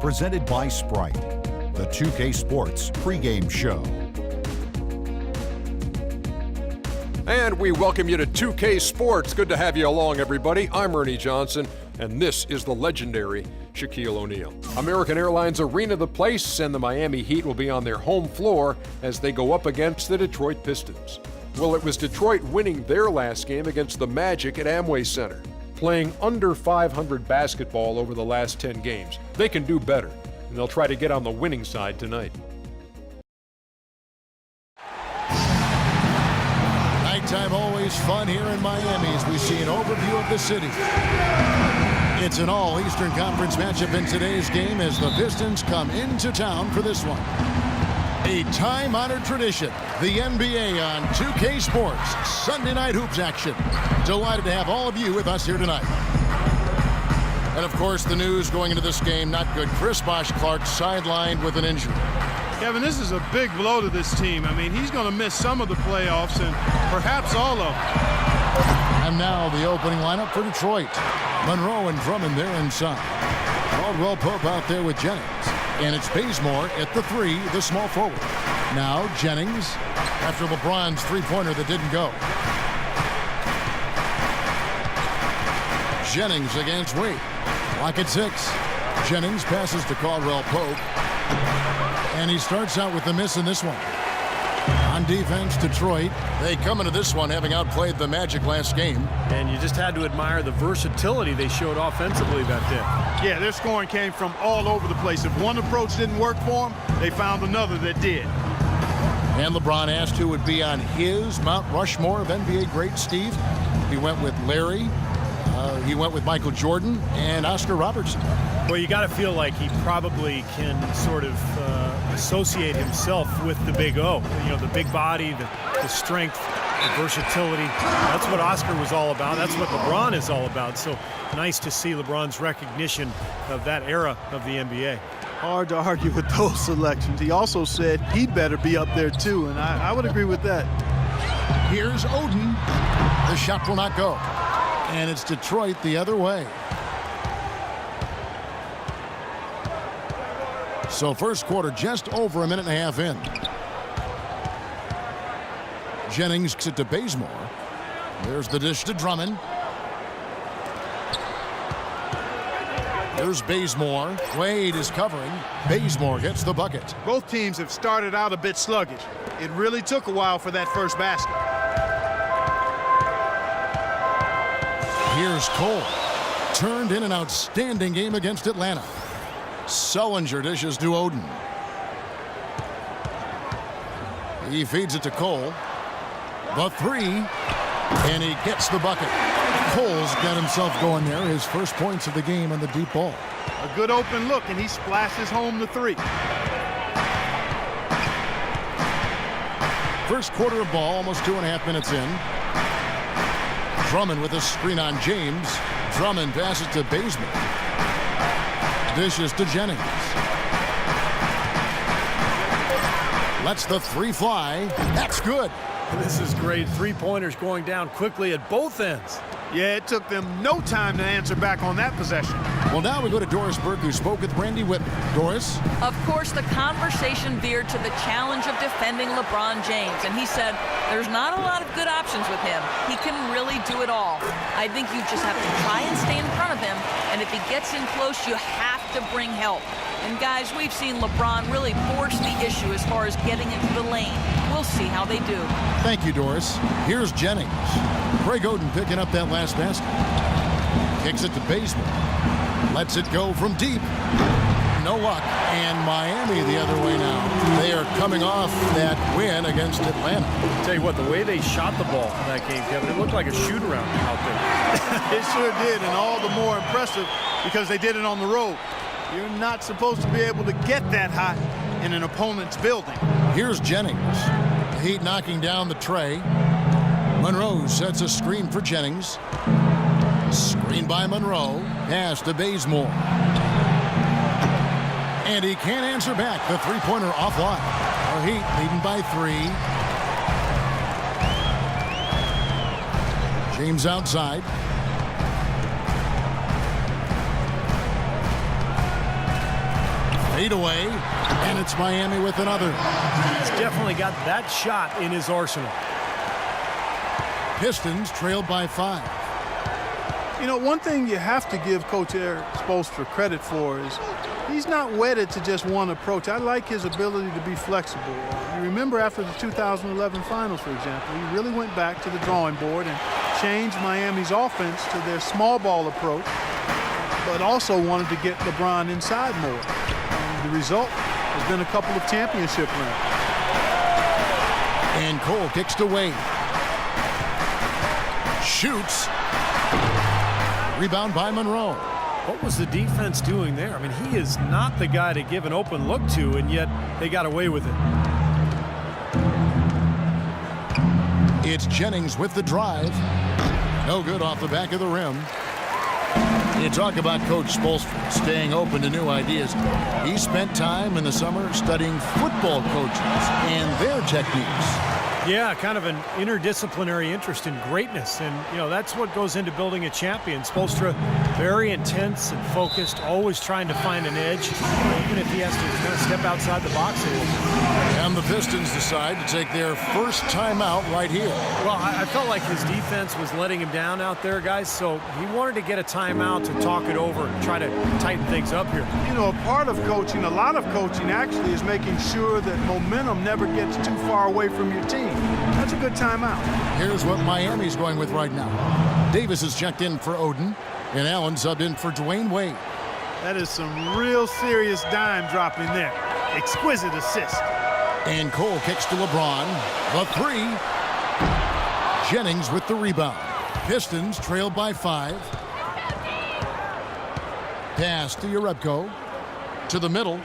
presented by Sprite, the 2K Sports pregame show. And we welcome you to 2K Sports. Good to have you along, everybody. I'm Ernie Johnson, and this is the legendary Shaquille O'Neal. American Airlines Arena the place, and the Miami Heat will be on their home floor as they go up against the Detroit Pistons. Well, it was Detroit winning their last game against the Magic at Amway Center, playing under 500 basketball over the last 10 games. They can do better, and they'll try to get on the winning side tonight. Nighttime always fun here in Miami as we see an overview of the city. It's an all-Eastern Conference matchup in today's game as the Pistons come into town for this one. A time-honored tradition, the NBA on 2K Sports, Sunday night hoops action. Delighted to have all of you with us here tonight. And of course, the news going into this game, not good. Chris Bosh-Clark sidelined with an injury. Kevin, this is a big blow to this team. I mean, he's going to miss some of the playoffs and perhaps all of them. And now the opening lineup for Detroit. Monroe and Drummond there inside. Caldwell Pope out there with Jennings. And it's Bazemore at the 3, the small forward. Now Jennings after LeBron's three-pointer that didn't go. Jennings against Wade. Lock at 6. Jennings passes to Caldwell Pope. And he starts out with the miss in this one. On defense, Detroit. They come into this one having outplayed the Magic last game. And you just had to admire the versatility they showed offensively that day. Yeah, their scoring came from all over the place. If one approach didn't work for them, they found another that did. And LeBron asked who would be on his Mount Rushmore of NBA greats, Steve. He went with Larry. He went with Michael Jordan and Oscar Robertson. Well, you got to feel like he probably can sort of associate himself with the Big O. You know, the big body, the strength, the versatility. That's what Oscar was all about. That's what LeBron is all about. So nice to see LeBron's recognition of that era of the NBA. Hard to argue with those selections. He also said he'd better be up there too, and I would agree with that. Here's Oden. The shot will not go. And it's Detroit the other way. So first quarter just over a minute and a half in. Jennings kicks it to Bazemore. There's the dish to Drummond. There's Bazemore. Wade is covering. Bazemore gets the bucket. Both teams have started out a bit sluggish. It really took a while for that first basket. Here's Cole. Turned in an outstanding game against Atlanta. Sullinger dishes to Oden. He feeds it to Cole. The 3. And he gets the bucket. Cole's got himself going there. His first points of the game on the deep ball. A good open look, and he splashes home the 3. First quarter of ball, almost 2.5 minutes in. Drummond with a screen on James. Drummond passes to Bazemore. Dishes to Jennings. Lets the 3 fly. That's good. This is great. Three-pointers going down quickly at both ends. Yeah, it took them no time to answer back on that possession. Well, now we go to Doris Burke, who spoke with Randy Whitman. Doris? Of course, the conversation veered to the challenge of defending LeBron James, and he said there's not a lot of good options with him. He can really do it all. I think you just have to try and stay in front of him, and if he gets in close, you have to bring help. And guys, we've seen LeBron really force the issue as far as getting into the lane. We'll see how they do. Thank you, Doris. Here's Jennings. Greg Oden picking up that last basket. Kicks it to Bazemore. Lets it go from deep. No luck. And Miami the other way now. They are coming off that win against Atlanta. I'll tell you what, the way they shot the ball in that game, Kevin, it looked like a shoot-around out there. It sure did, and all the more impressive because they did it on the road. You're not supposed to be able to get that hot in an opponent's building. Here's Jennings. The Heat knocking down the tray. Monroe sets a screen for Jennings. Screen by Monroe. Pass to Bazemore. And he can't answer back. The three-pointer offline. Our Heat leading by 3. James outside. Fade away, and it's Miami with another. He's definitely got that shot in his arsenal. Pistons trailed by 5. You know, one thing you have to give Coach Erik Spoelstra credit for is he's not wedded to just one approach. I like his ability to be flexible. You remember after the 2011 finals, for example, he really went back to the drawing board and changed Miami's offense to their small ball approach, but also wanted to get LeBron inside more. And the result has been a couple of championship rings. And Cole kicks to Wade. Shoots. Rebound by Monroe. What was the defense doing there? I mean, he is not the guy to give an open look to, and yet they got away with it. It's Jennings with the drive. No good off the back of the rim. You talk about Coach Spoelstra staying open to new ideas. He spent time in the summer studying football coaches and their techniques. Yeah, kind of an interdisciplinary interest in greatness. And, you know, that's what goes into building a champion. Spoelstra, very intense and focused, always trying to find an edge, even if he has to kind of step outside the box a little bit. And the Pistons decide to take their first timeout right here. Well, I felt like his defense was letting him down out there, guys, so he wanted to get a timeout to talk it over and try to tighten things up here. You know, a part of coaching, a lot of coaching actually, is making sure that momentum never gets too far away from your team. That's a good timeout. Here's what Miami's going with right now. Davis is checked in for Oden, and Allen subbed in for Dwayne Wade. That is some real serious dime dropping there. Exquisite assist. And Cole kicks to LeBron. The 3. Jennings with the rebound. Pistons trailed by 5. Pass to Jerebko. To the middle.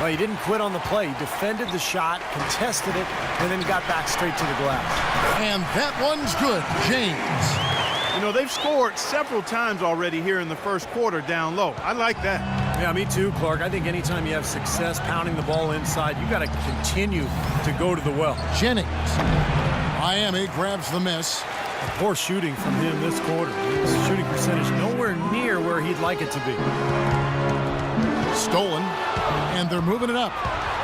Well, he didn't quit on the play. He defended the shot, contested it, and then got back straight to the glass. And that one's good. James. You know, they've scored several times already here in the first quarter down low. I like that. Yeah, me too, Clark. I think anytime you have success pounding the ball inside, you got to continue to go to the well. Jennings. Miami grabs the miss. Poor shooting from him this quarter. His shooting percentage nowhere near where he'd like it to be. Stolen. And they're moving it up.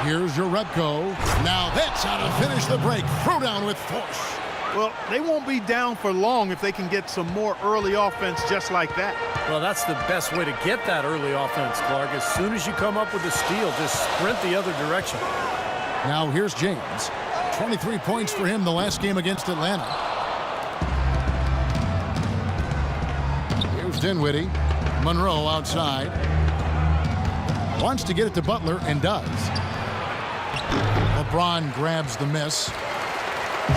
Here's Jerebko. Now that's how to finish the break. Throw down with force. Well, they won't be down for long if they can get some more early offense just like that. Well, that's the best way to get that early offense, Clark. As soon as you come up with a steal, just sprint the other direction. Now here's James. 23 points for him the last game against Atlanta. Here's Dinwiddie. Monroe outside. Wants to get it to Butler and does. LeBron grabs the miss.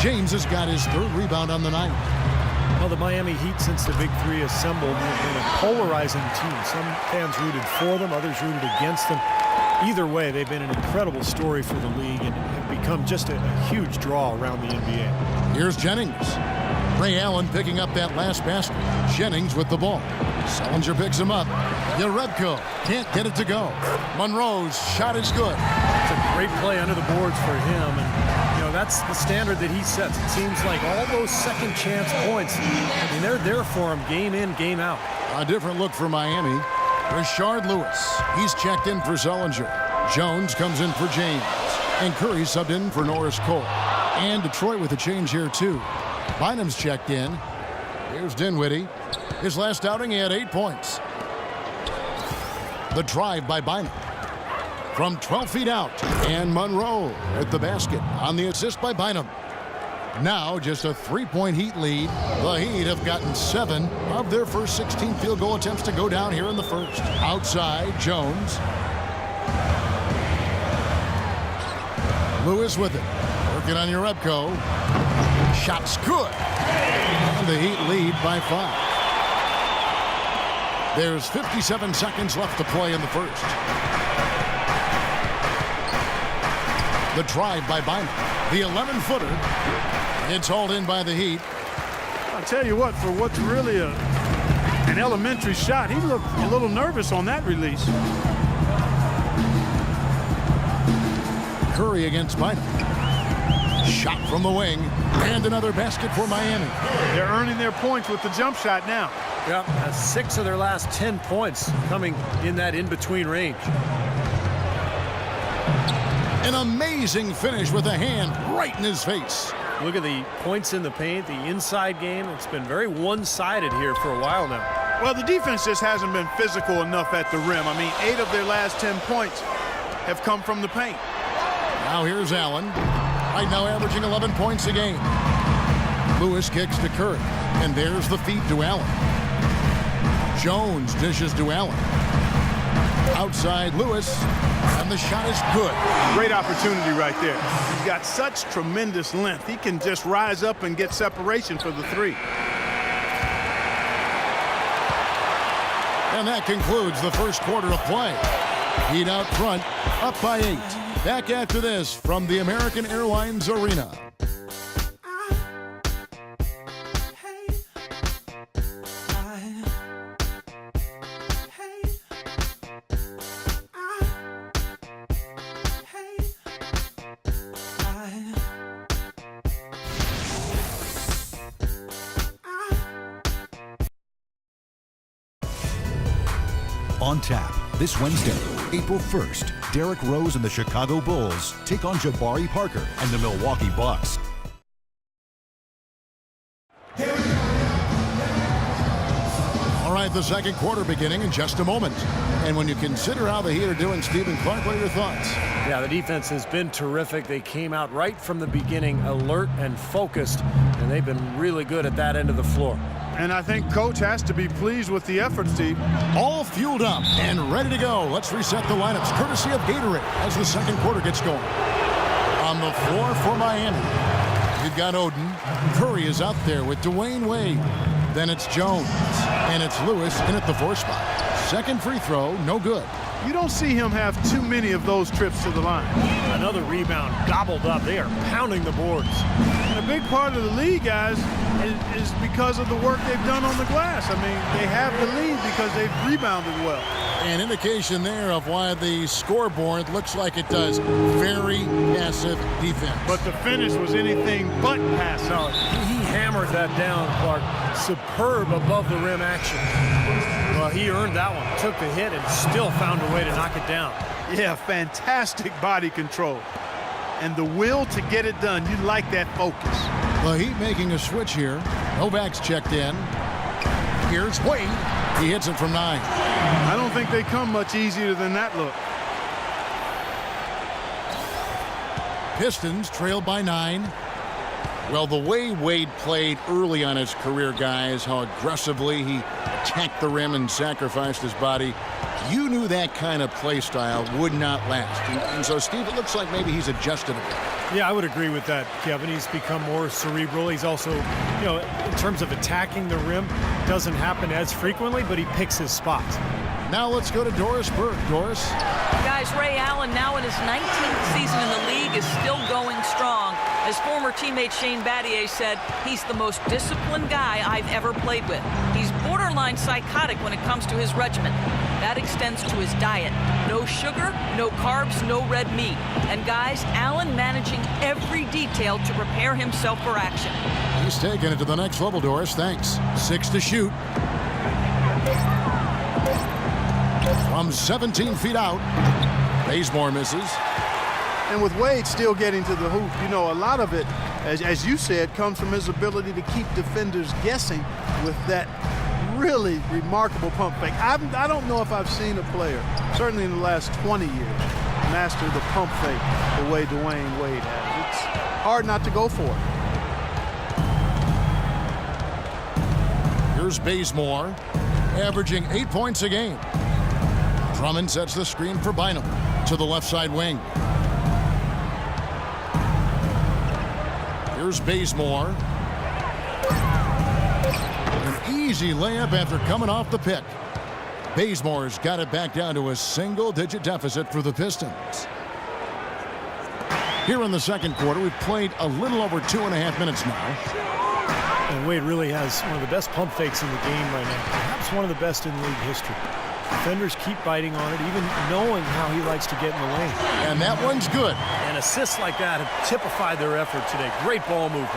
James has got his 3rd rebound on the night. Well, the Miami Heat, since the Big Three assembled, have been a polarizing team. Some fans rooted for them, others rooted against them. Either way, they've been an incredible story for the league and have become just a huge draw around the NBA. Here's Jennings. Ray Allen picking up that last basket. Jennings with the ball. Sullinger picks him up. Jerebko can't get it to go. Monroe's shot is good. It's a great play under the boards for him, and you know that's the standard that he sets. It seems like all those second chance points, I mean, they're there for him game in, game out. A different look for Miami. Rashard Lewis. He's checked in for Sullinger. Jones comes in for James. And Curry subbed in for Norris Cole. And Detroit with a change here too. Bynum's checked in. Here's Dinwiddie. His last outing, he had 8 points. The drive by Bynum. From 12 feet out. And Monroe at the basket on the assist by Bynum. Now just a 3-point Heat lead. The Heat have gotten 7 of their first 16 field goal attempts to go down here in the first. Outside, Jones. Lewis with it. Working on Jerebko. Shot's good. And the Heat lead by 5. There's 57 seconds left to play in the first. The drive by Bynum. The 11-footer. It's hauled in by the Heat. I'll tell you what, for what's really an elementary shot, he looked a little nervous on that release. Curry against Bynum. Shot from the wing. And another basket for Miami. They're earning their points with the jump shot now. Yep, that's 6 of their last 10 points coming in that in-between range. An amazing finish with a hand right in his face. Look at the points in the paint, the inside game. It's been very one-sided here for a while now. Well, the defense just hasn't been physical enough at the rim. I mean, 8 of their last 10 points have come from the paint. Now here's Allen. Right now averaging 11 points a game. Lewis kicks to Curry. And there's the feed to Allen. Jones dishes to Allen. Outside Lewis. And the shot is good. Great opportunity right there. He's got such tremendous length. He can just rise up and get separation for the three. And that concludes the first quarter of play. Heat out front, up by 8. Back after this from the American Airlines Arena. On tap this Wednesday, April 1st, Derrick Rose and the Chicago Bulls take on Jabari Parker and the Milwaukee Bucks. All right, the second quarter beginning in just a moment. And when you consider how the Heat are doing, Stephen Clark, what are your thoughts? Yeah, the defense has been terrific. They came out right from the beginning alert and focused, and they've been really good at that end of the floor. And I think Coach has to be pleased with the effort, Steve. All fueled up and ready to go. Let's reset the lineups courtesy of Gatorade as the second quarter gets going. On the floor for Miami, you've got Oden. Curry is out there with Dwayne Wade. Then it's Jones. And it's Lewis in at the 4 spot. Second free throw, no good. You don't see him have too many of those trips to the line. Another rebound gobbled up. They are pounding the boards. And a big part of the lead, guys, is because of the work they've done on the glass. I mean, they have the lead because they've rebounded well. An indication there of why the scoreboard looks like it does. Very passive defense. But the finish was anything but passive. No, he hammered that down, Clark. Superb above the rim action. Well, he earned that one. Took the hit and still found a way to knock it down. Yeah, fantastic body control. And the will to get it done. You like that focus. The Heat making a switch here. Novak's checked in. Here's Wade. He hits it from 9. I don't think they come much easier than that look. Pistons trailed by 9. Well, the way Wade played early on his career, guys, how aggressively he attacked the rim and sacrificed his body, you knew that kind of play style would not last. And so, Steve, it looks like maybe he's adjusted a bit. Yeah, I would agree with that, Kevin. He's become more cerebral. He's also, you know, in terms of attacking the rim, doesn't happen as frequently, but he picks his spots. Now let's go to Doris Burke. Doris? Guys, Ray Allen, now in his 19th season in the league, is still going strong. As former teammate Shane Battier said, he's the most disciplined guy I've ever played with. He's borderline psychotic when it comes to his regimen. That extends to his diet. No sugar, no carbs, no red meat. And guys, Allen managing every detail to prepare himself for action. He's taking it to the next level, Doris. Thanks. 6 to shoot. From 17 feet out, Bazemore misses. And with Wade still getting to the hoop, you know, a lot of it, as you said, comes from his ability to keep defenders guessing with that really remarkable pump fake. I don't know if I've seen a player, certainly in the last 20 years, master the pump fake the way Dwayne Wade has. It's hard not to go for it. Here's Bazemore, averaging 8 points a game. Drummond sets the screen for Bynum to the left side wing. Here's Bazemore. An easy layup after coming off the pick. Bazemore's got it back down to a single-digit deficit for the Pistons. Here in the second quarter, we've played a little over 2.5 minutes now. And Wade really has one of the best pump fakes in the game right now. Perhaps one of the best in league history. Defenders keep biting on it, even knowing how he likes to get in the lane. And that one's good. And assists like that have typified their effort today. Great ball movement.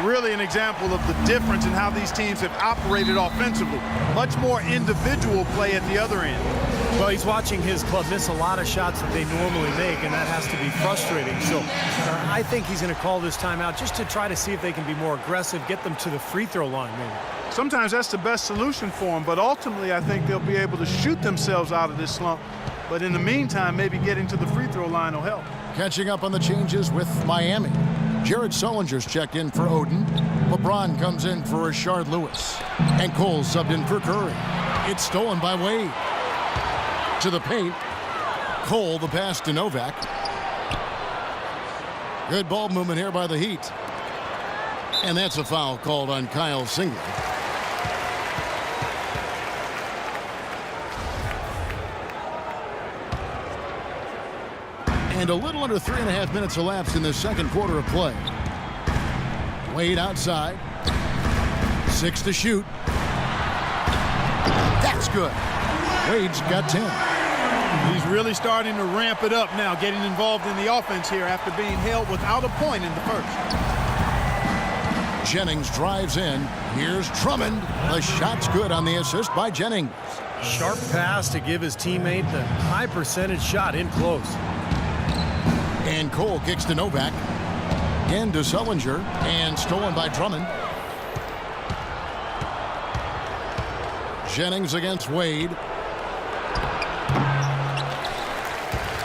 really an example of the difference in how these teams have operated offensively. Much more individual play at the other end. Well, he's watching his club miss a lot of shots that they normally make, and that has to be frustrating. So I think he's going to call this timeout just to try to see if they can be more aggressive, get them to the free throw line maybe. Sometimes that's the best solution for them, but ultimately I think they'll be able to shoot themselves out of this slump. But in the meantime, maybe getting to the free throw line will help. Catching up on the changes with Miami. Jared Sullinger's checked in for Oden. LeBron comes in for Rashard Lewis. And Cole subbed in for Curry. It's stolen by Wade. To the paint. Cole, the pass to Novak. Good ball movement here by the Heat. And that's a foul called on Kyle Singler. And a little under 3.5 minutes elapsed in the second quarter of play. Wade outside. 6 to shoot. That's good. Wade's got 10. He's really starting to ramp it up now, getting involved in the offense here after being held without a point in the first. Jennings drives in. Here's Drummond. The shot's good on the assist by Jennings. Sharp pass to give his teammate the high percentage shot in close. And Cole kicks to Novak. Again to Sullinger. And stolen by Drummond. Jennings against Wade.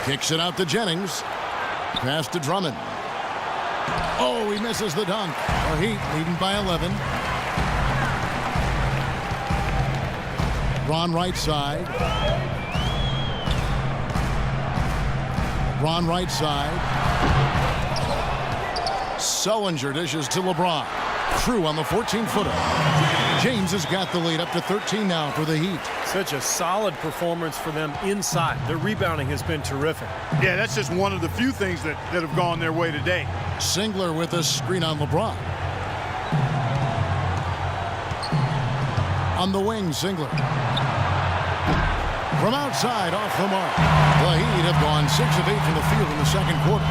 Kicks it out to Jennings. Pass to Drummond. Oh, he misses the dunk. The Heat leading by 11. Ron right side. Ron right side. Sullinger dishes to LeBron. Through on the 14-footer. James has got the lead up to 13 now for the Heat. Such a solid performance for them inside. Their rebounding has been terrific. Yeah, that's just one of the few things that have gone their way today. Singler with a screen on LeBron. On the wing, Singler. From outside, off the mark. The Heat have gone 6 of 8 from the field in the second quarter.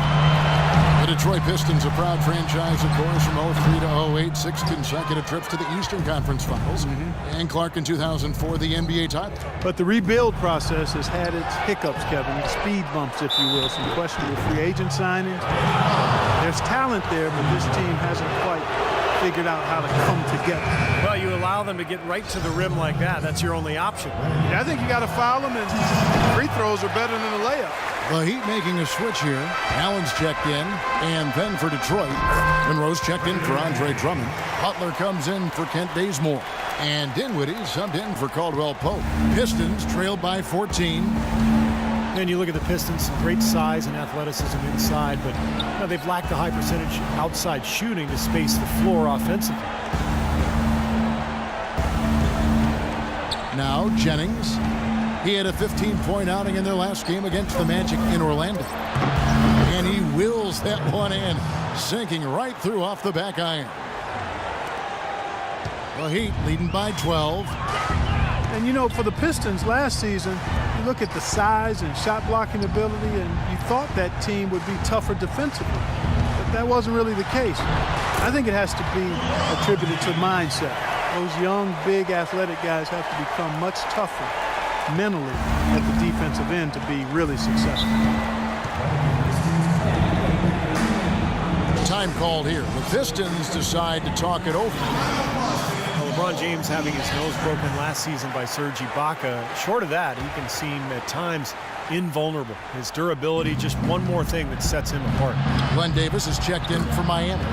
The Detroit Pistons, a proud franchise, of course, from 03 to 08, 6 consecutive trips to the Eastern Conference Finals. And Clark in 2004, the NBA title. But the rebuild process has had its hiccups, Kevin, its speed bumps, if you will, some questionable free agent signings. There's talent there, but this team hasn't quite figured out how to come together. Well, you allow them to get right to the rim like that. That's your only option. Yeah, I think you got to foul them, and free throws are better than a layup. The Heat making a switch here. Allen's checked in, and then for Detroit. Monroe's checked in for Andre Drummond. Butler comes in for Kent Bazemore. And Dinwiddie subbed in for Caldwell Pope. Pistons trailed by 14. And you look at the Pistons, some great size and athleticism inside, but they've lacked the high percentage outside shooting to space the floor offensively. Now Jennings. He had a 15-point outing in their last game against the Magic in Orlando. And he wills that one in, sinking right through off the back iron. The Heat leading by 12. And you know, for the Pistons last season, you look at the size and shot blocking ability, and you thought that team would be tougher defensively. But that wasn't really the case. I think it has to be attributed to mindset. Those young, big, athletic guys have to become much tougher mentally at the defensive end to be really successful. Time called here. The Pistons decide to talk it over. LeBron James having his nose broken last season by Serge Ibaka. Short of that, he can seem at times invulnerable. His durability, just one more thing that sets him apart. Glenn Davis is checked in for Miami.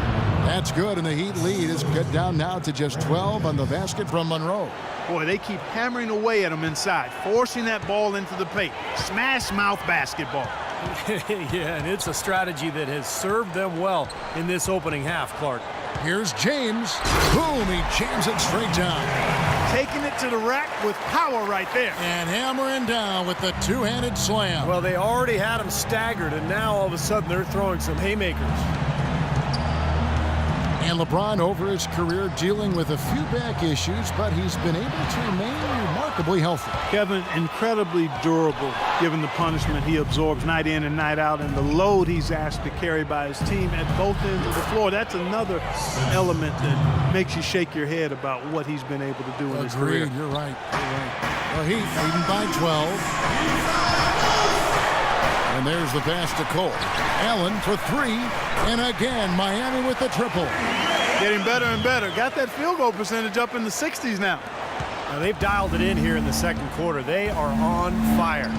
That's good, and the Heat lead is cut down now to just 12 on the basket from Monroe. Boy, they keep hammering away at him inside, forcing that ball into the paint. Smash mouth basketball. Yeah, and it's a strategy that has served them well in this opening half, Clark. Here's James. Boom, he jams it straight down. Taking it to the rack with power right there. And hammering down with the two-handed slam. Well, they already had him staggered, and now all of a sudden they're throwing some haymakers. And LeBron over his career dealing with a few back issues, but he's been able to remain remarkably healthy. Kevin, incredibly durable given the punishment he absorbs night in and night out and the load he's asked to carry by his team at both ends of the floor. That's another element that makes you shake your head about what he's been able to do in his career. Agreed. You're right. The Heat leading by 12. And there's the pass to Cole. Allen for three. And again, Miami with the triple. Getting better and better. Got that field goal percentage up in the 60s now. Now they've dialed it in here in the second quarter. They are on fire.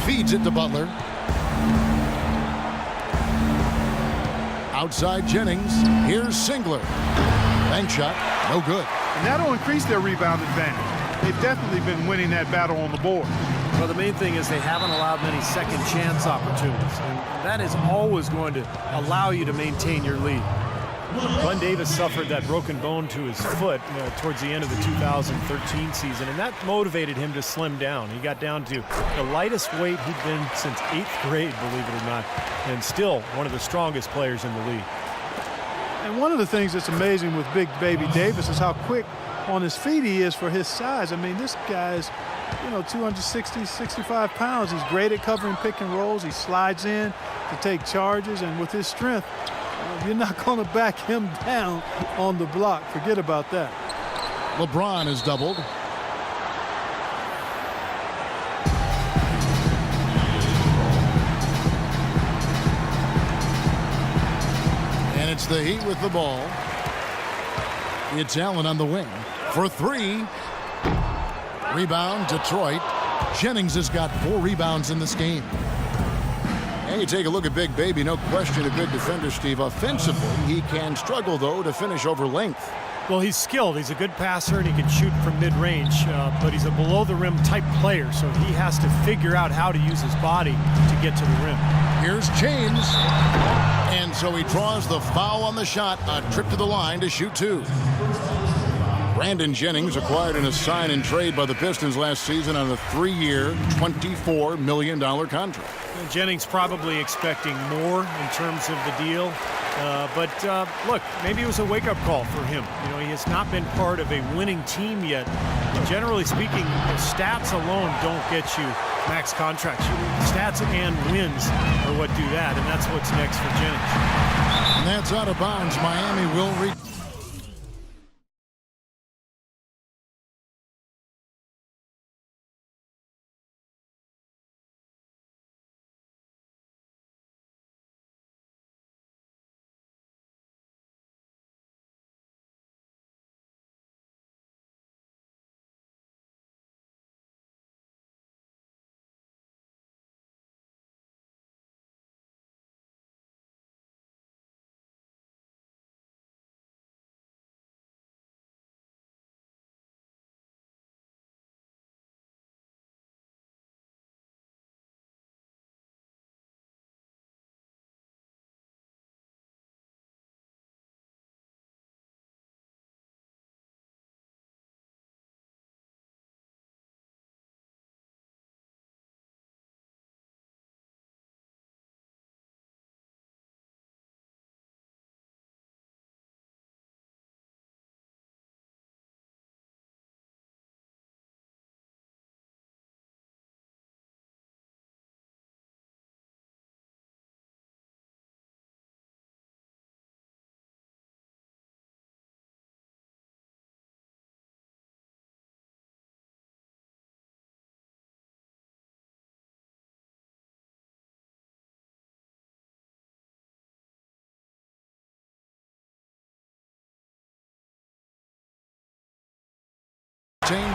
Feeds it to Butler. Outside Jennings. Here's Singler. Bank shot. No good. And that'll increase their rebound advantage. They've definitely been winning that battle on the board. Well, the main thing is they haven't allowed many second chance opportunities. And that is always going to allow you to maintain your lead. Glenn Davis suffered that broken bone to his foot towards the end of the 2013 season, and that motivated him to slim down. He got down to the lightest weight he'd been since 8th grade, believe it or not, and still one of the strongest players in the league. And one of the things that's amazing with Big Baby Davis is how quick on his feet he is for his size. I mean, this guy's, 260, 65 pounds. He's great at covering pick and rolls. He slides in to take charges, and with his strength, you're not going to back him down on the block. Forget about that. LeBron is doubled. And it's the Heat with the ball. It's Allen on the wing for three. Rebound, Detroit. Jennings has got 4 rebounds in this game. And you take a look at Big Baby, no question a good defender, Steve. Offensively, he can struggle, though, to finish over length. Well, he's skilled. He's a good passer, and he can shoot from mid-range, but he's a below-the-rim type player, so he has to figure out how to use his body to get to the rim. Here's James. And so he draws the foul on the shot. A trip to the line to shoot 2. Brandon Jennings acquired in a sign and trade by the Pistons last season on a 3-year, $24 million contract. Jennings probably expecting more in terms of the deal. But look, maybe it was a wake-up call for him. He has not been part of a winning team yet. And generally speaking, the stats alone don't get you max contracts. Stats and wins are what do that, and that's what's next for Jennings. And that's out of bounds. Miami will reach.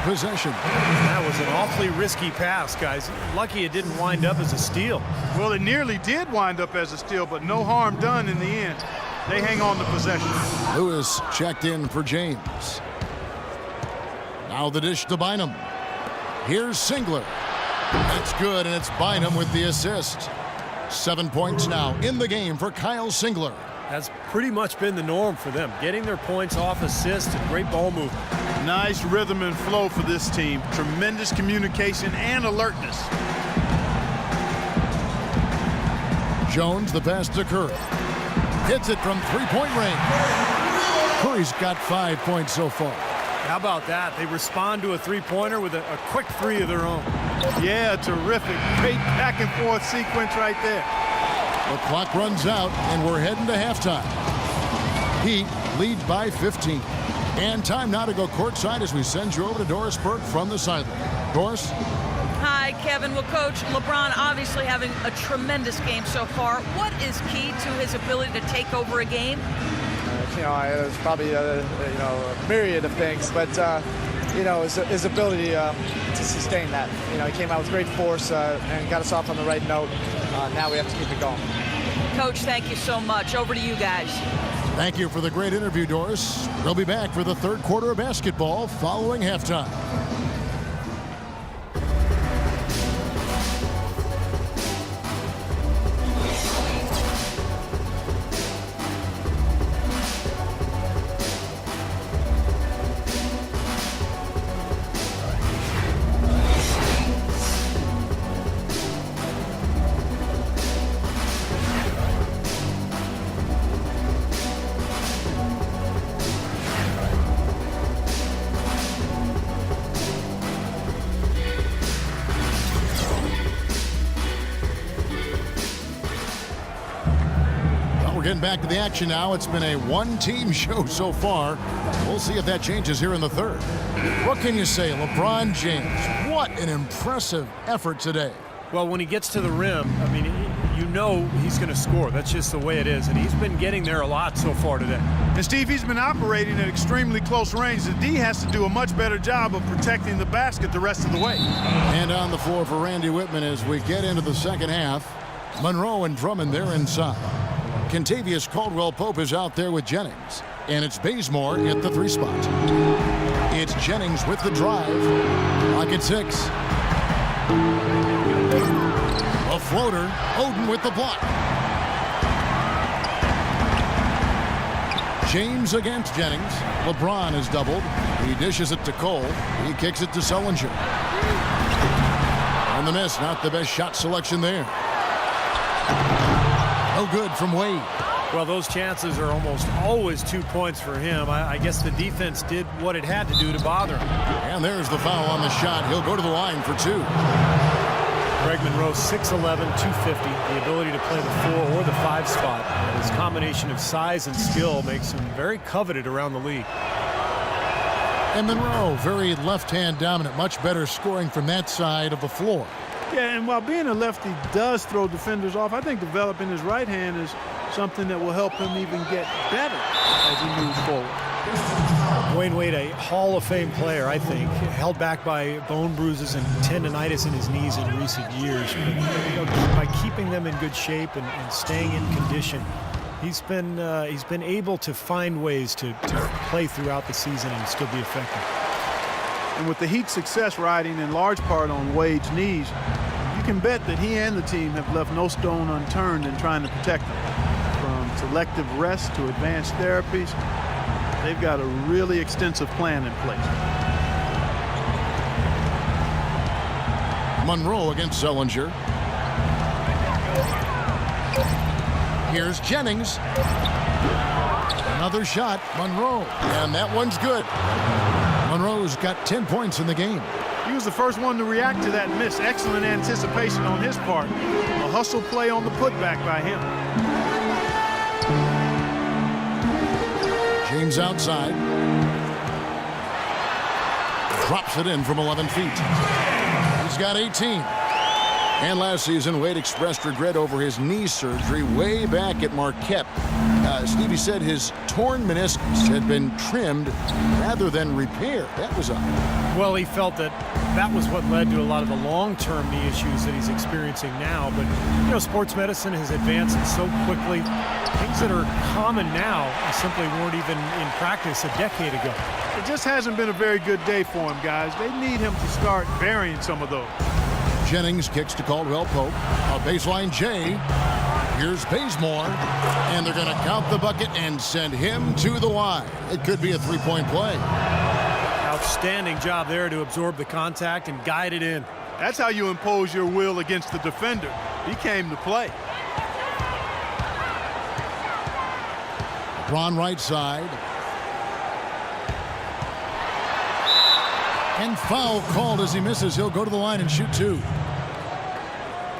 Possession. That was an awfully risky pass, guys. Lucky it didn't wind up as a steal. Well, it nearly did wind up as a steal, but no harm done in the end. They hang on to possession. Lewis checked in for James. Now the dish to Bynum. Here's Singler. It's good, and it's Bynum with the assist. 7 points now in the game for Kyle Singler. That's pretty much been the norm for them, getting their points off assists and great ball movement. Nice rhythm and flow for this team. Tremendous communication and alertness. Jones, the pass to Curry. Hits it from three-point range. Curry's got 5 points so far. How about that? They respond to a three-pointer with a quick three of their own. Yeah, terrific. Great back-and-forth sequence right there. The clock runs out, and we're heading to halftime. Heat lead by 15. And time now to go courtside as we send you over to Doris Burke from the sideline. Doris? Hi, Kevin. Well, Coach, LeBron obviously having a tremendous game so far. What is key to his ability to take over a game? It's probably a myriad of things, but his ability to sustain that. He came out with great force and got us off on the right note. Now we have to keep it going. Coach, thank you so much. Over to you guys. Thank you for the great interview, Doris. We'll be back for the third quarter of basketball following halftime. Getting back to the action now. It's been a one-team show so far. We'll see if that changes here in the third. What can you say? LeBron James, what an impressive effort today. Well, when he gets to the rim, I mean, he's going to score. That's just the way it is. And he's been getting there a lot so far today. And Steve, he's been operating at extremely close range. The D has to do a much better job of protecting the basket the rest of the way. And on the floor for Randy Whitman as we get into the second half. Monroe and Drummond there inside. Kentavious Caldwell-Pope is out there with Jennings. And it's Bazemore at the three spot. It's Jennings with the drive. Clock at 6. A floater. Oden with the block. James against Jennings. LeBron is doubled. He dishes it to Cole. He kicks it to Sullinger. On the miss, not the best shot selection there. No good from Wade. Well, those chances are almost always 2 points for him. I guess the defense did what it had to do to bother him. And there's the foul on the shot. He'll go to the line for 2. Greg Monroe, 6'11", 250. The ability to play the 4 or the 5 spot. And his combination of size and skill makes him very coveted around the league. And Monroe, very left-hand dominant, much better scoring from that side of the floor. Yeah, and while being a lefty does throw defenders off, I think developing his right hand is something that will help him even get better as he moves forward. Dwayne Wade, a Hall of Fame player, I think, held back by bone bruises and tendonitis in his knees in recent years. But, by keeping them in good shape and staying in condition, he's been able to find ways to play throughout the season and still be effective. And with the Heat's success riding in large part on Wade's knees, you can bet that he and the team have left no stone unturned in trying to protect him. From selective rest to advanced therapies, they've got a really extensive plan in place. Monroe against Sullinger. Here's Jennings. Another shot, Monroe, and that one's good. Monroe's got 10 points in the game. He was the first one to react to that miss. Excellent anticipation on his part. A hustle play on the putback by him. James outside. Drops it in from 11 feet. He's got 18. And last season, Wade expressed regret over his knee surgery way back at Marquette. Stevie said his torn meniscus had been trimmed rather than repaired. That was odd. Well, he felt that was what led to a lot of the long-term knee issues that he's experiencing now. But, sports medicine has advanced so quickly. Things that are common now simply weren't even in practice a decade ago. It just hasn't been a very good day for him, guys. They need him to start burying some of those. Jennings kicks to Caldwell-Pope. A baseline J. Here's Bazemore. And they're going to count the bucket and send him to the line. It could be a three-point play. Outstanding job there to absorb the contact and guide it in. That's how you impose your will against the defender. He came to play. LeBron right side. And foul called as he misses. He'll go to the line and shoot 2.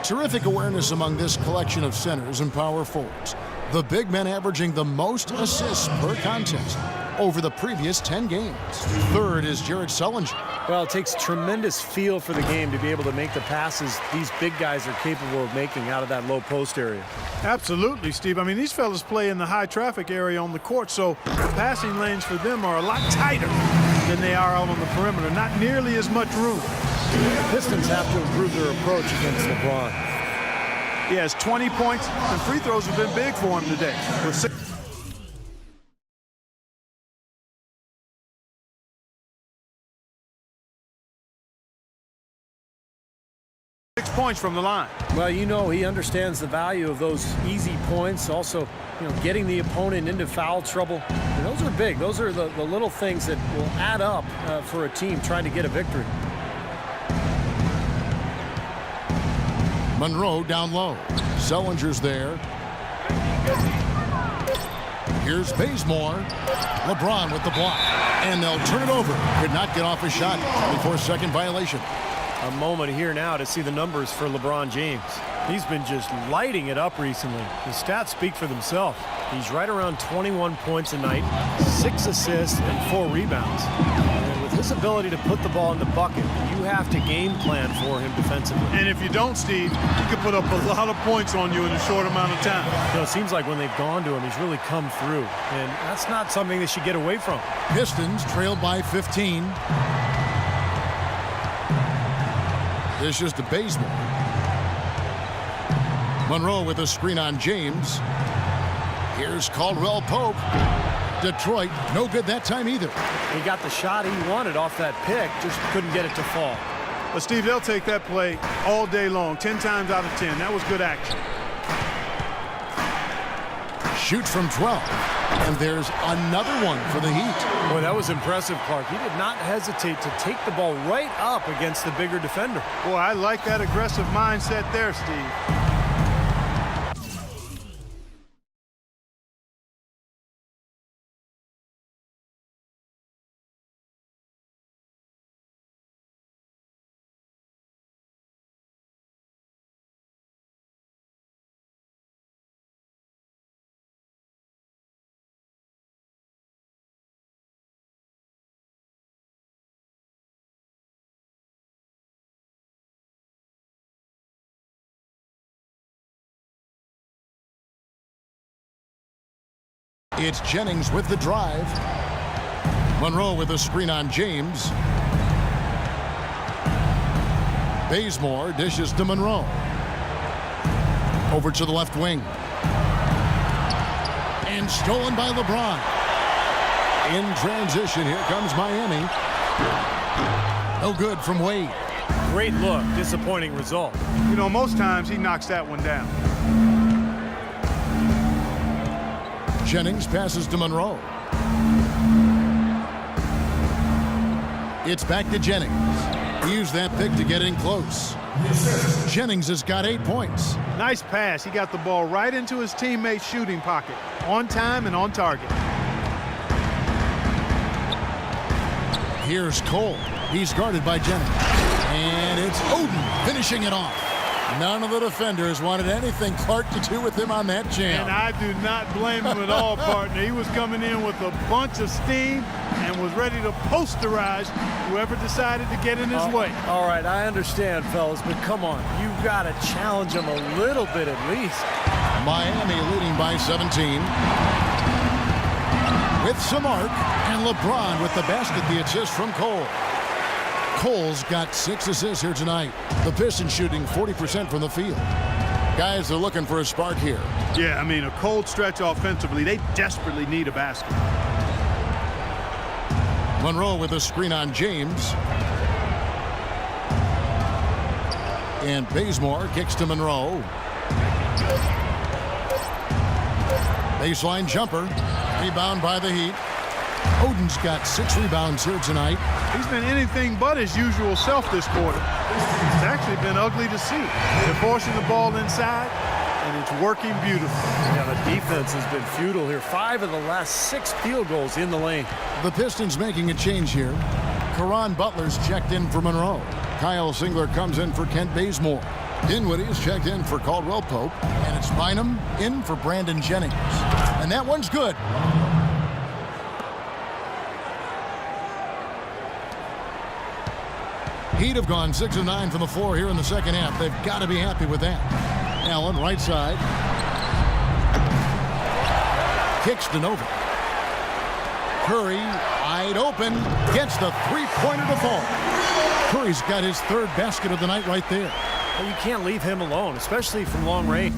Terrific awareness among this collection of centers and power forwards. The big men averaging the most assists per contest over the previous 10 games. Third is Jared Sullinger. Well, it takes tremendous feel for the game to be able to make the passes these big guys are capable of making out of that low post area. Absolutely, Steve. I mean, these fellas play in the high traffic area on the court, so the passing lanes for them are a lot tighter than they are out on the perimeter. Not nearly as much room. The Pistons have to improve their approach against LeBron. He has 20 points, and free throws have been big for him today. With 6 points from the line. Well, you know, he understands the value of those easy points. Also, you know, getting the opponent into foul trouble. And those are big. Those are the little things that will add up for a team trying to get a victory. Monroe down low. Sullinger's there. Here's Bazemore. LeBron with the block. And they'll turn it over. Could not get off a shot. 24-second violation. A moment here now to see the numbers for LeBron James. He's been just lighting it up recently. The stats speak for themselves. He's right around 21 points a night, 6 assists, and 4 rebounds. And with his ability to put the ball in the bucket, you have to game plan for him defensively. And if you don't, Steve, he can put up a lot of points on you in a short amount of time. You know, it seems like when they've gone to him, he's really come through. And that's not something they should get away from. Pistons trailed by 15. This is to Bazemore. Monroe with a screen on James. Here's Caldwell Pope. Detroit, no good that time either. He got the shot he wanted off that pick, just couldn't get it to fall. But Steve, they'll take that play all day long, 10 times out of 10. That was good action. Shoots from 12. And there's another one for the Heat. Boy, that was impressive, Clark. He did not hesitate to take the ball right up against the bigger defender. Boy, I like that aggressive mindset there, Steve. It's Jennings with the drive. Monroe with a screen on James. Bazemore dishes to Monroe. Over to the left wing. And stolen by LeBron. In transition, here comes Miami. No good from Wade. Great look, disappointing result. You know, most times he knocks that one down. Jennings passes to Monroe. It's back to Jennings. He used that pick to get in close. Jennings has got 8 points. Nice pass. He got the ball right into his teammate's shooting pocket. On time and on target. Here's Cole. He's guarded by Jennings. And it's Oden finishing it off. None of the defenders wanted anything Clark to do with him on that jam. And I do not blame him at all, partner. He was coming in with a bunch of steam and was ready to posterize whoever decided to get in his way. All right, I understand, fellas, but come on. You've got to challenge him a little bit at least. Miami leading by 17. With some arc, and LeBron with the basket, the assist from Cole. Cole's got 6 assists here tonight. The Pistons shooting 40% from the field. Guys, they're looking for a spark here. Yeah, I mean, a cold stretch offensively. They desperately need a basket. Monroe with a screen on James. And Bazemore kicks to Monroe. Baseline jumper. Rebound by the Heat. Oden's got 6 rebounds here tonight. He's been anything but his usual self this quarter. It's actually been ugly to see. They're forcing the ball inside, and It's working beautifully. Yeah, the defense has been futile here. 5 of the last 6 field goals in the lane. The Pistons making a change here. Caron Butler's checked in for Monroe. Kyle Singler comes in for Kent Bazemore. Dinwiddie's checked in for Caldwell Pope. And it's Bynum in for Brandon Jennings. And that one's good. Heat have gone 6 of 9 from the floor here in the second half. They've got to be happy with that. Allen, right side. Kicks to Nova. Curry, wide open, gets the three-pointer to fall. Curry's got his 3rd basket of the night right there. Well, you can't leave him alone, especially from long range.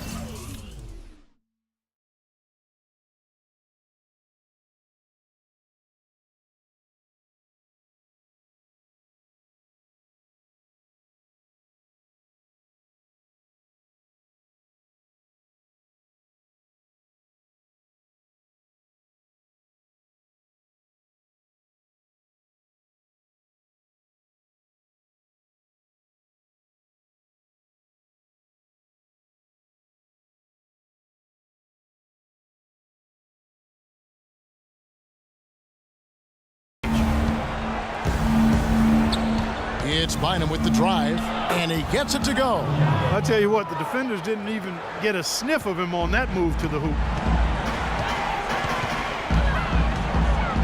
It's Bynum with the drive, and he gets it to go. I'll tell you what, the defenders didn't even get a sniff of him on that move to the hoop.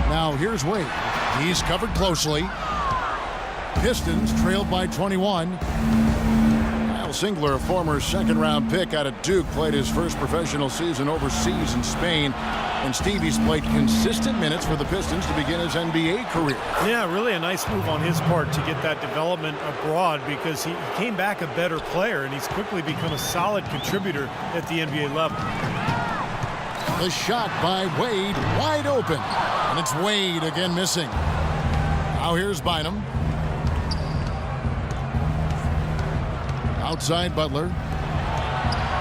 Now here's Wade. He's covered closely. Pistons trailed by 21. Kyle Singler, a former second-round pick out of Duke, played his first professional season overseas in Spain. And Stevie's played consistent minutes for the Pistons to begin his NBA career. Yeah, really a nice move on his part to get that development abroad, because he came back a better player, and he's quickly become a solid contributor at the NBA level. The shot by Wade, wide open. And it's Wade again missing. Now here's Bynum. Outside Butler.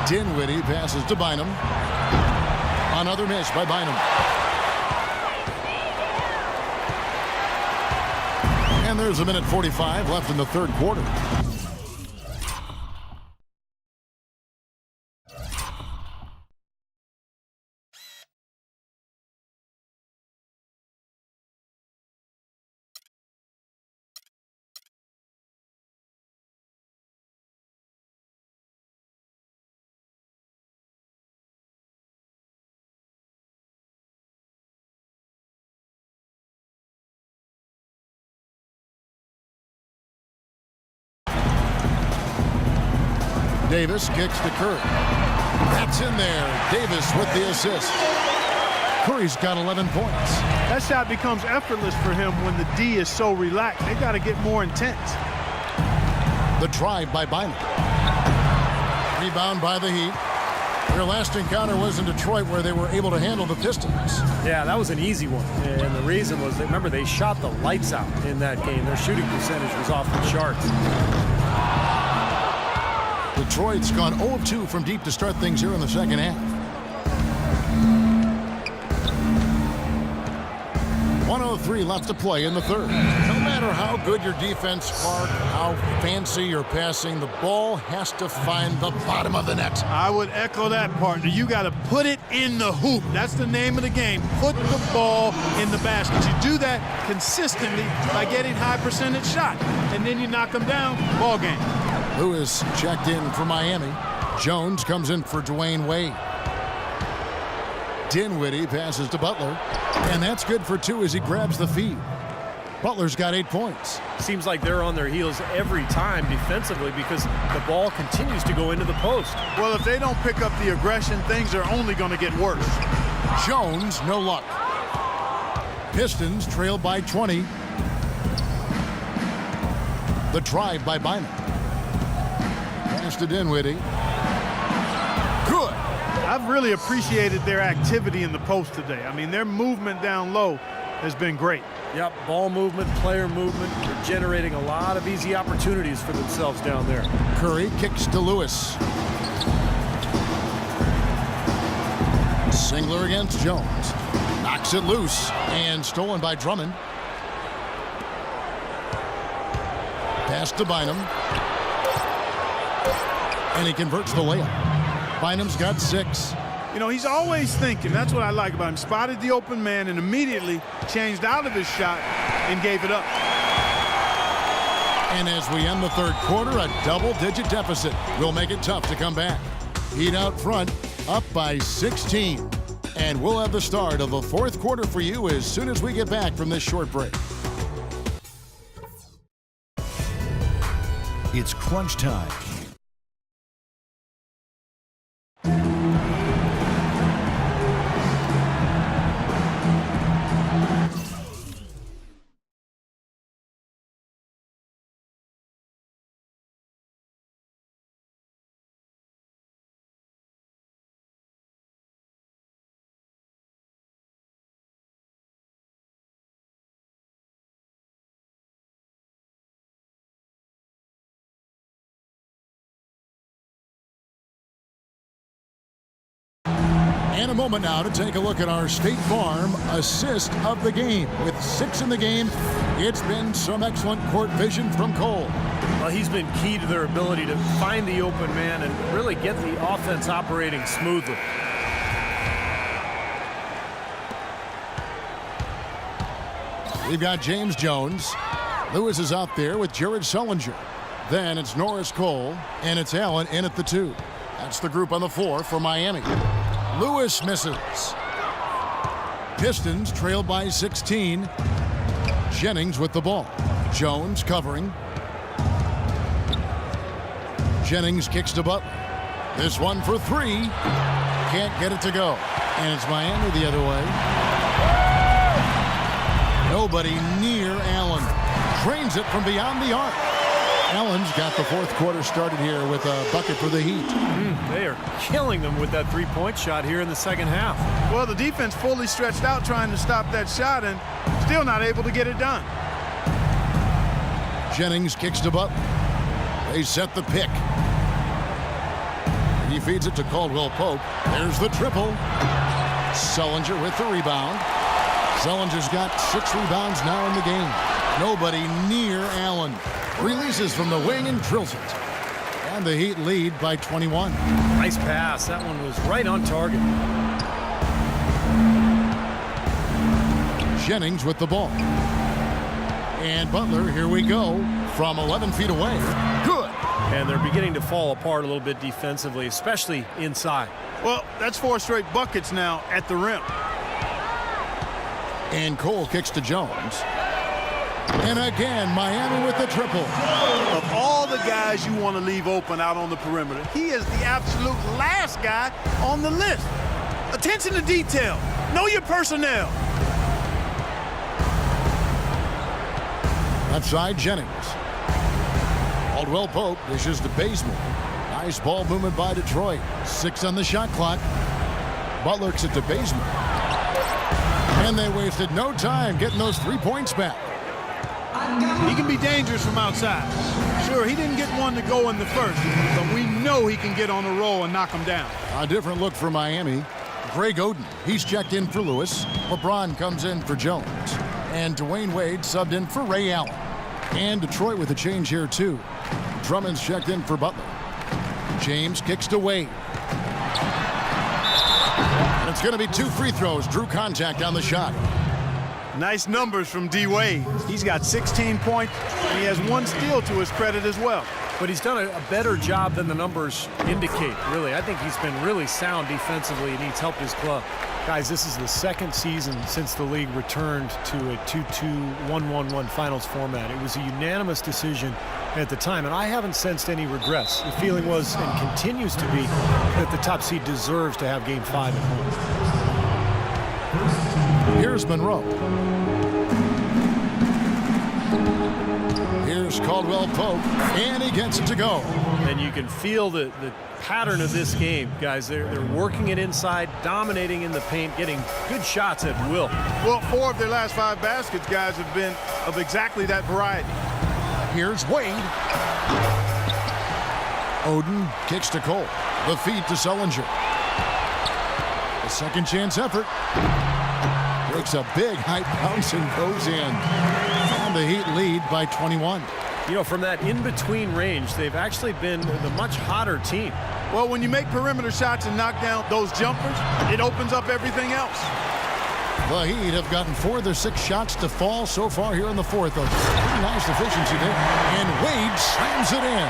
Dinwiddie passes to Bynum. Another miss by Bynum. And there's a minute 45 left in the 3rd quarter. Davis kicks to Curry. That's in there. Davis with the assist. Curry's got 11 points. That shot becomes effortless for him when the D is so relaxed. They got to get more intense. The drive by Bynum. Rebound by the Heat. Their last encounter was in Detroit, where they were able to handle the Pistons. Yeah, that was an easy one. And the reason was, that, remember, they shot the lights out in that game. Their shooting percentage was off the charts. Detroit's gone 0 of 2 from deep to start things here in the second half. 1:03 left to play in the 3rd. No matter how good your defense, Clark, how fancy your passing, the ball has to find the bottom of the net. I would echo that, partner. You got to put it in the hoop. That's the name of the game. Put the ball in the basket. You do that consistently by getting high percentage shot, and then you knock them down. Ball game. Lewis checked in for Miami. Jones comes in for Dwayne Wade. Dinwiddie passes to Butler. And that's good for 2 as he grabs the feed. Butler's got 8 points. Seems like they're on their heels every time defensively, because the ball continues to go into the post. Well, if they don't pick up the aggression, things are only going to get worse. Jones, no luck. Pistons trail by 20. The drive by Bynum. Pass to Dinwiddie. Good. I've really appreciated their activity in the post today. I mean, their movement down low has been great. Yep, ball movement, player movement. They're generating a lot of easy opportunities for themselves down there. Curry kicks to Lewis. Singler against Jones. Knocks it loose and stolen by Drummond. Pass to Bynum. And he converts the layup. Bynum's got 6. You know, he's always thinking. That's what I like about him. Spotted the open man and immediately changed out of his shot and gave it up. And as we end the third quarter, a double-digit deficit will make it tough to come back. Heat out front, up by 16. And we'll have the start of the fourth quarter for you as soon as we get back from this short break. It's crunch time. And a moment now to take a look at our State Farm assist of the game. With 6 in the game, it's been some excellent court vision from Cole. Well, he's been key to their ability to find the open man and really get the offense operating smoothly. We've got James Jones. Lewis is out there with Jared Sullinger. Then it's Norris Cole, and it's Allen in at the 2. That's the group on the floor for Miami. Lewis misses. Pistons trailed by 16. Jennings with the ball. Jones covering. Jennings kicks to Butler. This one for 3. Can't get it to go. And it's Miami the other way. Nobody near Allen. Drains it from beyond the arc. Allen's got the fourth quarter started here with a bucket for the Heat. They are killing them with that three-point shot here in the second half. Well, the defense fully stretched out trying to stop that shot and still not able to get it done. Jennings kicks to Butler. They set the pick. He feeds it to Caldwell Pope. There's the triple. Sullinger with the rebound. Sullinger's got 6 rebounds now in the game. Nobody near Allen. Releases from the wing and drills it. And the Heat lead by 21. Nice pass. That one was right on target. Jennings with the ball. And Butler, here we go, from 11 feet away. Good. And they're beginning to fall apart a little bit defensively, especially inside. Well, that's 4 straight buckets now at the rim. And Cole kicks to Jones. And again, Miami with the triple. Of all the guys you want to leave open out on the perimeter, he is the absolute last guy on the list. Attention to detail. Know your personnel. Left side, Jennings. Caldwell Pope dishes to Bazemore. Nice ball movement by Detroit. 6 on the shot clock. Butler kicks it to Bazemore. And they wasted no time getting those 3 points back. He can be dangerous from outside. Sure, he didn't get one to go in the first, but we know he can get on a roll and knock him down. A different look for Miami. Greg Oden, he's checked in for Lewis. LeBron comes in for Jones. And Dwayne Wade subbed in for Ray Allen. And Detroit with a change here, too. Drummond's checked in for Butler. James kicks to Wade. And it's going to be 2 free throws. Drew contact on the shot. Nice numbers from D. Wade. He's got 16 points, and he has 1 steal to his credit as well. But he's done a better job than the numbers indicate, really. I think he's been really sound defensively, and he's helped his club. Guys, this is the second season since the league returned to a 2-2, 1-1-1 finals format. It was a unanimous decision at the time, and I haven't sensed any regrets. The feeling was, and continues to be, that the top seed deserves to have Game 5 at home. Here's Monroe. Here's Caldwell Pope, and he gets it to go. And you can feel the pattern of this game, guys. They're working it inside, dominating in the paint, getting good shots at will. Well, 4 of their last 5 baskets, guys, have been of exactly that variety. Here's Wade. Oden kicks to Cole. The feed to Sullinger. A second chance effort. Takes a big high bounce and goes in. And the Heat lead by 21. You know, from that in-between range, they've actually been the much hotter team. Well, when you make perimeter shots and knock down those jumpers, it opens up everything else. The Heat have gotten 4 of their 6 shots to fall so far here in the fourth. A pretty nice efficiency there. And Wade slams it in.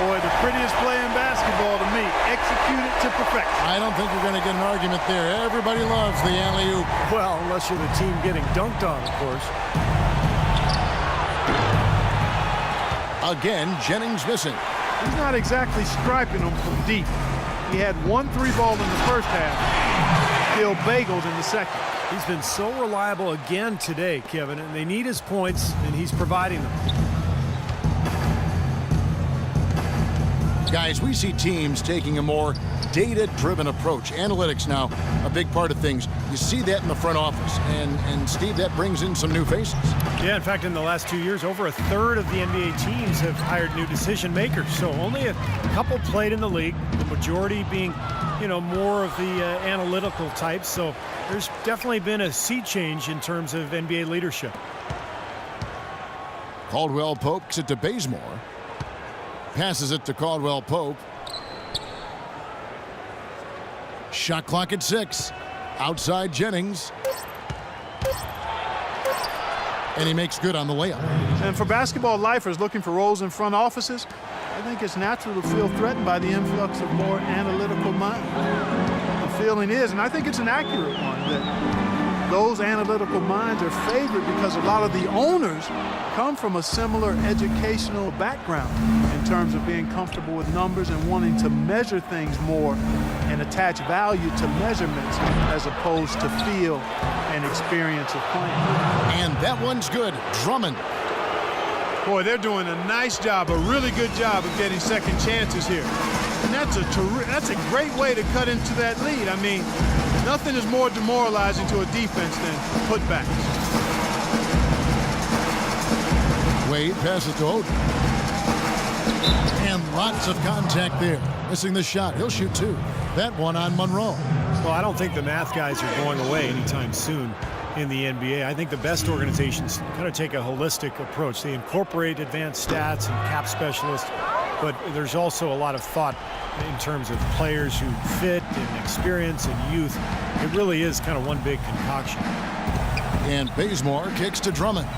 Boy, the prettiest play in basketball to me. Executed to perfection. I don't think we're going to get an argument there. Everybody loves the alley-oop. Well, unless you're the team getting dunked on, of course. Again, Jennings missing. He's not exactly striping them from deep. He had 1 3-ball in the first half. Still bagels in the second. He's been so reliable again today, Kevin, and they need his points, and he's providing them. Guys, we see teams taking a more data-driven approach. Analytics now, a big part of things. You see that in the front office. And Steve, that brings in some new faces. Yeah, in fact, in the last 2 years, over a third of the NBA teams have hired new decision makers. So only a couple played in the league, the majority being, more of the analytical types. So there's definitely been a sea change in terms of NBA leadership. Caldwell Pope it to Bazemore. Passes it to Caldwell Pope. Shot clock at 6. Outside Jennings. And he makes good on the layup. And for basketball lifers looking for roles in front offices, I think it's natural to feel threatened by the influx of more analytical minds. The feeling is, and I think it's an accurate one, that those analytical minds are favored because a lot of the owners come from a similar educational background in terms of being comfortable with numbers and wanting to measure things more and attach value to measurements as opposed to feel and experience of playing. And that one's good. Drummond. Boy, they're doing a nice job, a really good job of getting second chances here. And that's a great way to cut into that lead. I mean, nothing is more demoralizing to a defense than putbacks. Wade passes to Oden. And lots of contact there. Missing the shot. He'll shoot 2. That one on Monroe. Well, I don't think the math guys are going away anytime soon in the NBA. I think the best organizations kind of take a holistic approach. They incorporate advanced stats and cap specialists, but there's also a lot of thought in terms of players who fit and experience and youth. It really is kind of one big concoction. And Bazemore kicks to Drummond.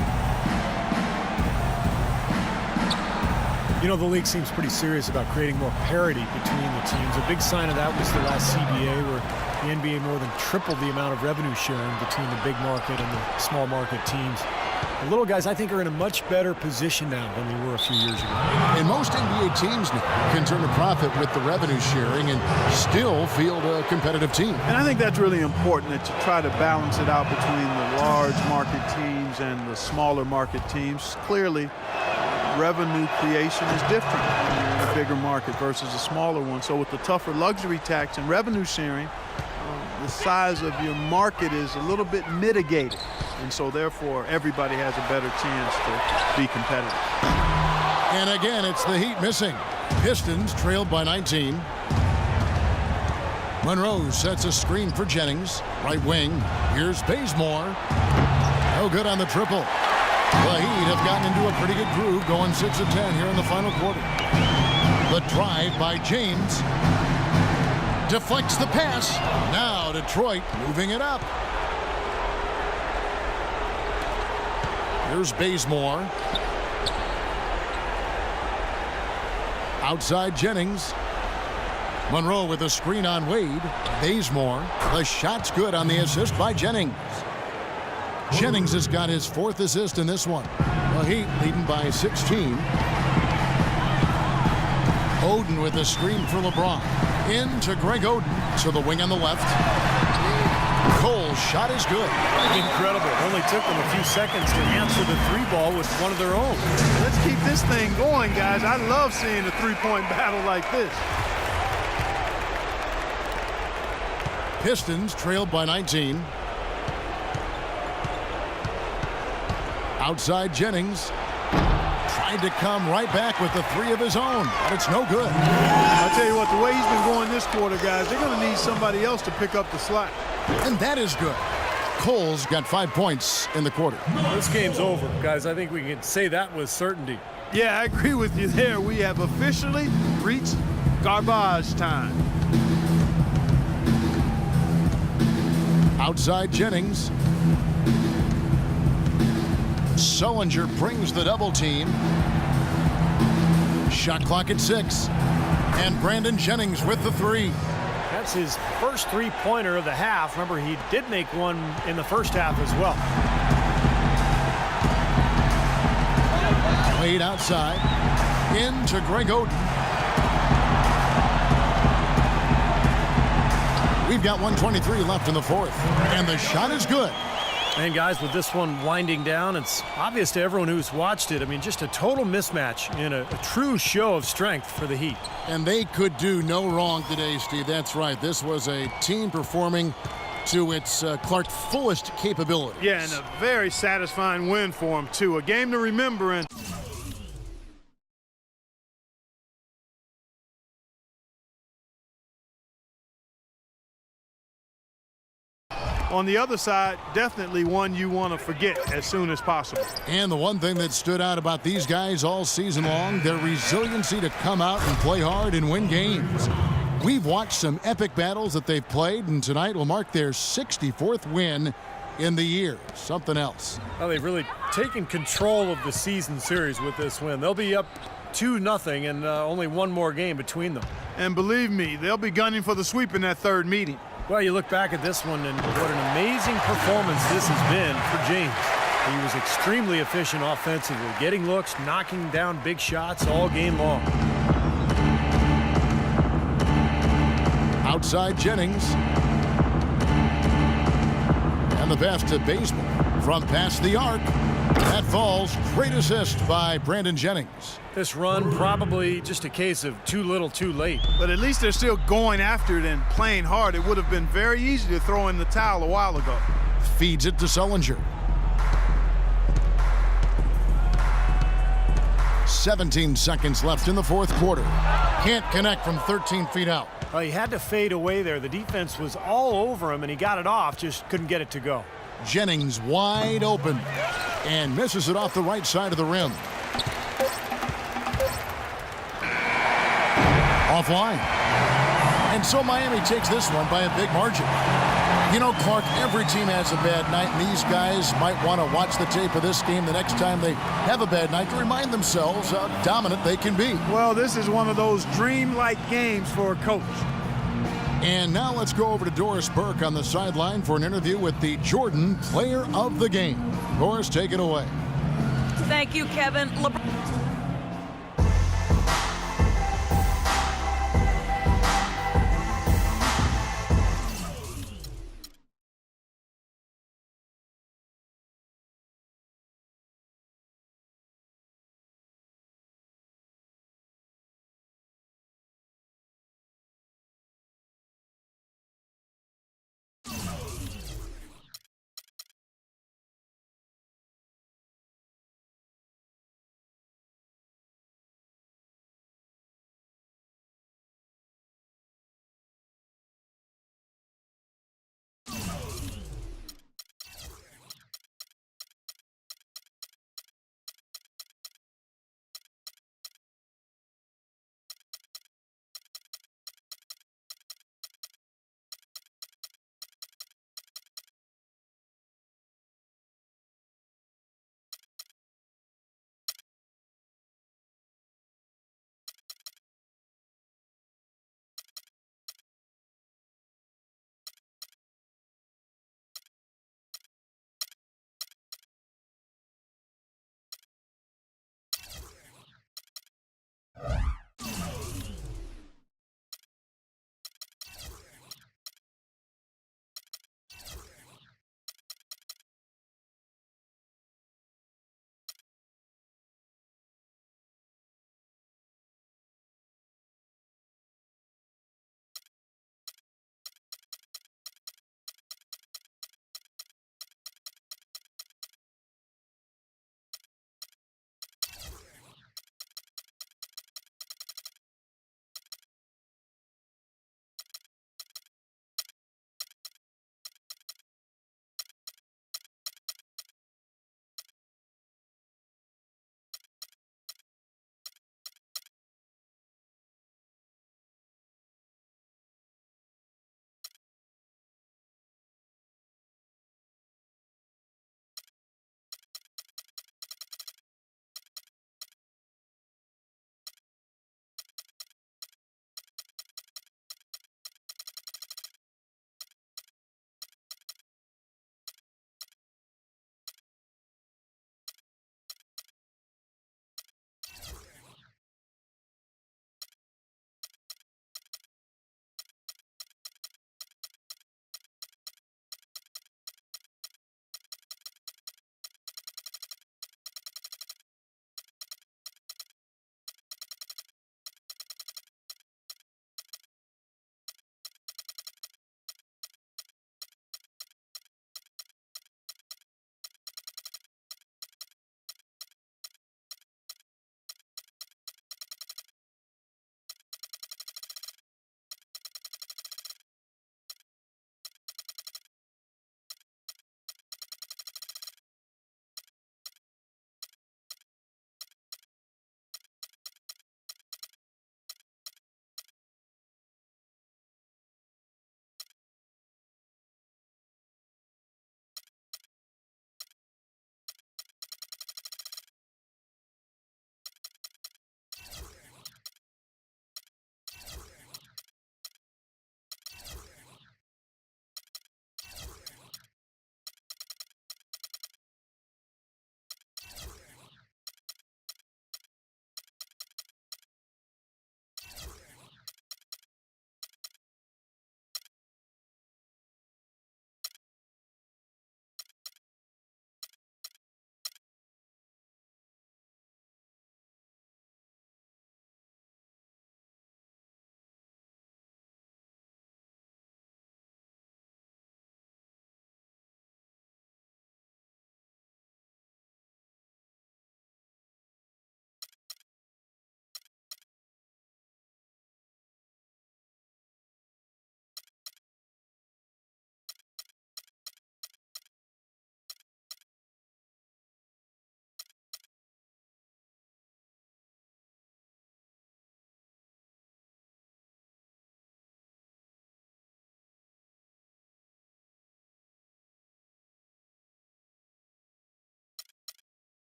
The league seems pretty serious about creating more parity between the teams. A big sign of that was the last CBA, where the NBA more than tripled the amount of revenue sharing between the big market and the small market teams. The little guys, I think, are in a much better position now than they were a few years ago. And most NBA teams now can turn a profit with the revenue sharing and still field a competitive team. And I think that's really important, that you try to balance it out between the large market teams and the smaller market teams. Clearly, revenue creation is different in a bigger market versus a smaller one. So with the tougher luxury tax and revenue sharing, the size of your market is a little bit mitigated. And so therefore, everybody has a better chance to be competitive. And again, it's the Heat missing. Pistons trailed by 19. Monroe sets a screen for Jennings. Right wing. Here's Bazemore. No good on the triple. The Heat have gotten into a pretty good groove, going 6 of 10 here in the final quarter. The drive by James. Deflects the pass. Now Detroit moving it up. Here's Bazemore. Outside Jennings. Monroe with a screen on Wade. Bazemore. The shot's good on the assist by Jennings. Jennings has got his 4th assist in this one. The Heat leading by 16. Oden with a screen for LeBron. Into Greg Oden to the wing on the left. Cole's shot is good. Incredible. Only took them a few seconds to answer the 3-ball with one of their own. Let's keep this thing going, guys. I love seeing a 3-point battle like this. Pistons trailed by 19. Outside Jennings. Tried to come right back with the 3 of his own, but it's no good. I'll tell you what, the way he's been going this quarter, guys, they're going to need somebody else to pick up the slack. And that is good. Cole's got 5 points in the quarter. This game's over, guys. I think we can say that with certainty. Yeah, I agree with you there. We have officially reached Garbage time. Outside Jennings. Sullinger brings the double team. Shot clock at 6. And Brandon Jennings with the 3. That's his first three-pointer of the half. Remember, he did make one in the first half as well. Played outside. Into Greg Oden. We've got 1:23 left in the fourth. And the shot is good. And guys, with this one winding down, it's obvious to everyone who's watched it. I mean, just a total mismatch and a true show of strength for the Heat. And they could do no wrong today, Steve. That's right. This was a team performing to its Clark fullest capabilities. Yeah, and a very satisfying win for him, too. A game to remember. And on the other side, definitely one you want to forget as soon as possible. And the one thing that stood out about these guys all season long, their resiliency to come out and play hard and win games. We've watched some epic battles that they've played, and tonight will mark their 64th win in the year. Something else. Well, they've really taken control of the season series with this win. They'll be up 2-0 and only one more game between them. And believe me, they'll be gunning for the sweep in that third meeting. Well, you look back at this one, and what an amazing performance this has been for James. He was extremely efficient offensively, getting looks, knocking down big shots all game long. Outside Jennings. And the pass to Bazemore from past the arc. That falls. Great assist by Brandon Jennings. This run probably just a case of too little too late. But at least they're still going after it and playing hard. It would have been very easy to throw in the towel a while ago. Feeds it to Sullinger. 17 seconds left in the fourth quarter. Can't connect from 13 feet out. Well, he had to fade away there. The defense was all over him, and he got it off, just couldn't get it to go. Jennings wide open and misses it off the right side of the rim. Offline. And so Miami takes this one by a big margin. You know, Clark, every team has a bad night, and these guys might want to watch the tape of this game the next time they have a bad night to remind themselves how dominant they can be. Well, this is one of those dream-like games for a coach. And now let's go over to Doris Burke on the sideline for an interview with the Jordan Player of the Game. Doris, take it away. Thank you, Kevin.